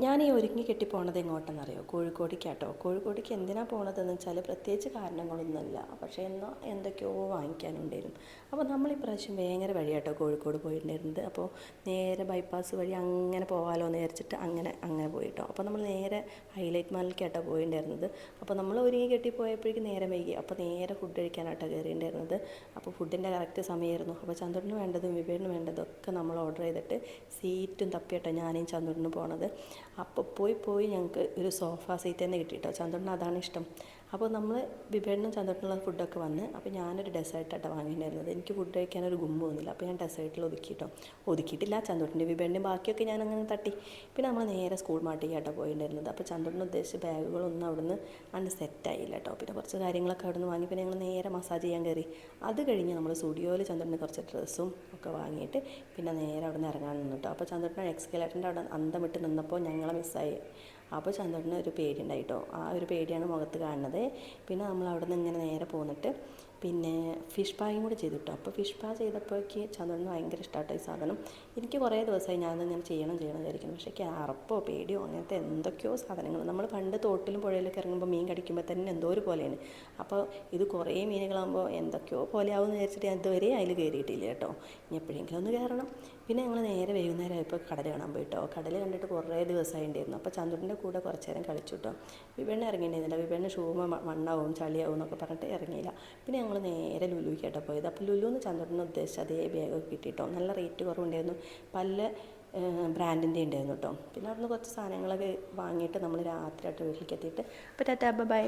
ഞാൻ ഈ ഒരുങ്ങി കെട്ടി പോണത് എങ്ങോട്ടെന്നറിയോ? കോഴിക്കോടേക്കാട്ടോ. കോഴിക്കോടേക്ക് എന്തിനാണ് പോണതെന്ന് വെച്ചാൽ പ്രത്യേകിച്ച് കാരണങ്ങളൊന്നുമില്ല. പക്ഷേ എന്നാൽ എന്തൊക്കെയോ വാങ്ങിക്കാനുണ്ടായിരുന്നു. അപ്പോൾ നമ്മൾ ഇപ്രാവശ്യം വേങ്ങര വഴിയാട്ടോ കോഴിക്കോട് പോയിട്ടുണ്ടായിരുന്നത്. അപ്പോൾ നേരെ ബൈപ്പാസ് വഴി അങ്ങനെ പോകാമല്ലോ എന്ന് വിചാരിച്ചിട്ട് അങ്ങനെ പോയിട്ടോ. അപ്പോൾ നമ്മൾ നേരെ ഹൈലൈറ്റ് മാളിലേക്കാട്ടോ പോയിട്ടുണ്ടായിരുന്നത്. അപ്പോൾ നമ്മൾ ഒരുങ്ങി കെട്ടി പോയപ്പോഴേക്കും നേരം വൈകി. അപ്പോൾ നേരെ ഫുഡ് കഴിക്കാനാട്ടോ കയറിയിട്ടുണ്ടായിരുന്നത്. അപ്പോൾ ഫുഡിൻ്റെ കറക്റ്റ് സമയമായിരുന്നു. അപ്പോൾ ചന്ദ്രന് വേണ്ടതും വിവേടിന് വേണ്ടതൊക്കെ നമ്മൾ ഓർഡർ ചെയ്തിട്ട് സീറ്റും തപ്പിയാട്ടോ ഞാനും ചന്ദ്രന് പോണത്. അപ്പോൾ പോയി ഞങ്ങൾക്ക് ഒരു സോഫ സീറ്റ് തന്നെ കിട്ടിയിട്ടോ. ചന്ദ്രന് അതാണ് ഇഷ്ടം. അപ്പോൾ നമ്മൾ വിവേടിനും ചന്ദ്രനുള്ള ഫുഡൊക്കെ വന്ന് അപ്പോൾ ഞാനൊരു ഡെസേർട്ടാട്ടോ വാങ്ങിയിട്ടുണ്ടായിരുന്നത്. എനിക്ക് ഫുഡ് കഴിക്കാനൊരു ഗുമ്മ വന്നില്ല. അപ്പോൾ ഞാൻ ഡെസേർട്ടിൽ ഒതുക്കിയിട്ടില്ല. ചന്ദ്രൻ്റെ വിവേടിൻ്റെ ബാക്കിയൊക്കെ ഞാനങ്ങനെ തട്ടി. പിന്നെ നമ്മൾ നേരെ സ്കൂൾ മാട്ടിക്കാട്ടോ പോയിട്ടുണ്ടായിരുന്നത്. അപ്പോൾ ചന്ദ്രന് ഉദ്ദേശിച്ച ബാഗുകളൊന്നും അവിടുന്ന് അന്ന് സെറ്റായില്ല കേട്ടോ. പിന്നെ കുറച്ച് കാര്യങ്ങളൊക്കെ അവിടെ നിന്ന് വാങ്ങി. പിന്നെ ഞങ്ങൾ നേരെ മസാജ് ചെയ്യാൻ കയറി. അത് കഴിഞ്ഞ് നമ്മൾ സ്റ്റുഡിയോയിൽ ചന്ദ്രന് കുറച്ച് ഡ്രസ്സും ഒക്കെ വാങ്ങിയിട്ട് പിന്നെ നേരെ അവിടെ നിന്ന് ഇറങ്ങാൻ നിന്നു കേട്ടോ. അപ്പോൾ ചന്ദ്രൻ്റെ എക്സ്കലേറ്ററിൻ്റെ അവിടെ അന്തം വിട്ട് നിന്നപ്പോൾ ഞങ്ങളെ മിസ്സായി. അപ്പോൾ ചന്ദ്രന് ഒരു പേടിയുണ്ടായിട്ടോ. ആ ഒരു പേടിയാണ് മുഖത്ത് കാണുന്നത്. പിന്നെ നമ്മൾ അവിടെ നിന്ന് ഇങ്ങനെ നേരെ പോന്നിട്ട് പിന്നെ ഫിഷ് പായും കൂടി ചെയ്തു കിട്ടും. അപ്പോൾ ഫിഷ് പാ ചെയ്തപ്പോഴേക്ക് ചന്ദ്രന് ഭയങ്കര ഇഷ്ടമായിട്ടോ ഈ സാധനം. എനിക്ക് കുറേ ദിവസമായി ഞാനതിങ്ങനെ ചെയ്യണം വിചാരിക്കുന്നു. പക്ഷേ എനിക്ക് അറപ്പോ പേടിയോ അങ്ങനത്തെ എന്തൊക്കെയോ സാധനങ്ങൾ. നമ്മൾ പണ്ട് തോട്ടിലും പുഴയിലൊക്കെ ഇറങ്ങുമ്പോൾ മീൻ കടിക്കുമ്പോൾ തന്നെ എന്തോ ഒരു പോലെയാണ്. അപ്പോൾ ഇത് കുറേ മീനുകളാകുമ്പോൾ എന്തൊക്കെയോ പോലെ ആവുമെന്ന് വിചാരിച്ചിട്ട് ഞാൻ ഇതുവരെ അതിൽ കയറിയിട്ടില്ല കേട്ടോ. ഇനി എപ്പോഴെങ്കിലും ഒന്ന് കയറണം. പിന്നെ ഞങ്ങൾ നേരെ വൈകുന്നേരം ആയപ്പോൾ കടൽ കാണാൻ പോയിട്ടോ. കടൽ കണ്ടിട്ട് കുറേ ദിവസമായി ഉണ്ടായിരുന്നു. അപ്പോൾ ചന്ദ്രൻ്റെ കൂടെ കുറച്ച് നേരം കളിച്ചു കേട്ടോ. വിവേടിന് ഇറങ്ങിയിട്ടുണ്ടായിരുന്നില്ല. വിവേടിന് ഷൂമ മണ്ണാവും ചളിയാവും എന്നൊക്കെ പറഞ്ഞിട്ട് ഇറങ്ങിയില്ല. പിന്നെ ഞങ്ങൾ നേരെ ലുലുവിലേക്കാട്ടോ പോയത്. അപ്പോൾ ലുലുന്ന് ചന്ദ്രന് ഉദ്ദേശിച്ച അതേ ബാഗൊക്കെ കിട്ടിയിട്ടോ. നല്ല റേറ്റ് കുറവുണ്ടായിരുന്നു. പല ബ്രാൻഡിൻ്റെ ഉണ്ടായിരുന്നു കേട്ടോ. പിന്നെ അവിടുന്ന് കുറച്ച് സാധനങ്ങളൊക്കെ വാങ്ങിയിട്ട് നമ്മൾ രാത്രിയായിട്ട് വീട്ടിലേക്ക് എത്തിയിട്ട് അപ്പോൾ ടാറ്റാ ബൈ.